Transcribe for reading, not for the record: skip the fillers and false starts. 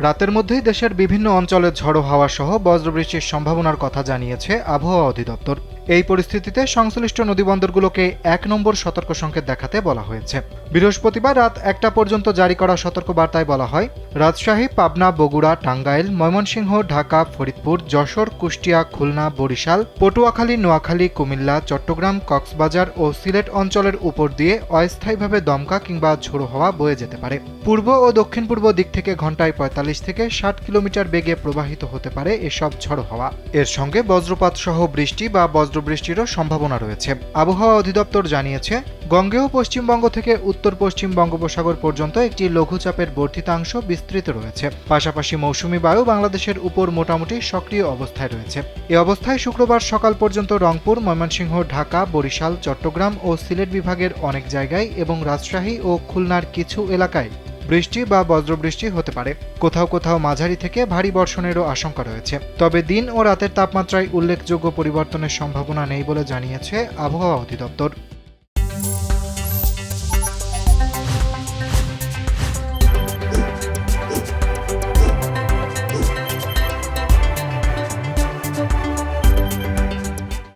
রাতের মধ্যেই দেশের বিভিন্ন অঞ্চলে ঝড়ো হাওয়া সহ বজ্রবৃষ্টির সম্ভাবনার কথা জানিয়েছে আবহাওয়া অধিদপ্তর। এই পরিস্থিতিতে সংশ্লিষ্ট নদীবন্দরগুলোকে ১ নম্বর সতর্ক সংকেত দেখাতে বলা হয়েছে। বৃহস্পতিবার রাত ১টা পর্যন্ত জারি করা সতর্কবার্তায় বলা হয়, রাজশাহী, পাবনা, বগুড়া, টাঙ্গাইল, ময়মনসিংহ, ঢাকা, ফরিদপুর, যশোর, কুষ্টিয়া, খুলনা, বরিশাল, পটুয়াখালী, নোয়াখালী, কুমিল্লা, চট্টগ্রাম, কক্সবাজার ও সিলেট অঞ্চলের উপর দিয়ে অস্থায়ীভাবে দমকা কিংবা ঝোড়ো হাওয়া বয়ে যেতে পারে। পূর্ব ও দক্ষিণ পূর্ব দিক থেকে ঘন্টায় ৪৫ থেকে ৬০ কিলোমিটার বেগে প্রবাহিত হতে পারে এসব ঝড়ো হাওয়া। এর সঙ্গে বজ্রপাত সহ বৃষ্টি বা বজ্রবৃষ্টিরও সম্ভাবনা রয়েছে। আবহাওয়া অধিদপ্তর জানিয়েছে, গঙ্গেয় পশ্চিমবঙ্গ থেকে উত্তর পশ্চিম বঙ্গোপসাগর পর্যন্ত একটি লঘুচাপের বর্ধিতাংশ বিস্তৃত রয়েছে। পাশাপাশি মৌসুমী বায়ু বাংলাদেশের উপর মোটামুটি সক্রিয় অবস্থায় রয়েছে। এ অবস্থায় শুক্রবার সকাল পর্যন্ত রংপুর, ময়মনসিংহ, ঢাকা, বরিশাল, চট্টগ্রাম ও সিলেট বিভাগের অনেক জায়গায় এবং রাজশাহী ও খুলনার কিছু এলাকায় বৃষ্টি বা বজ্রবৃষ্টি হতে পারে। কোথাও কোথাও মাঝারি থেকে ভারী বর্ষণেরও আশঙ্কা রয়েছে। তবে দিন ও রাতের তাপমাত্রায় উল্লেখযোগ্য পরিবর্তনের সম্ভাবনা নেই বলে জানিয়েছে আবহাওয়া অধিদপ্তর।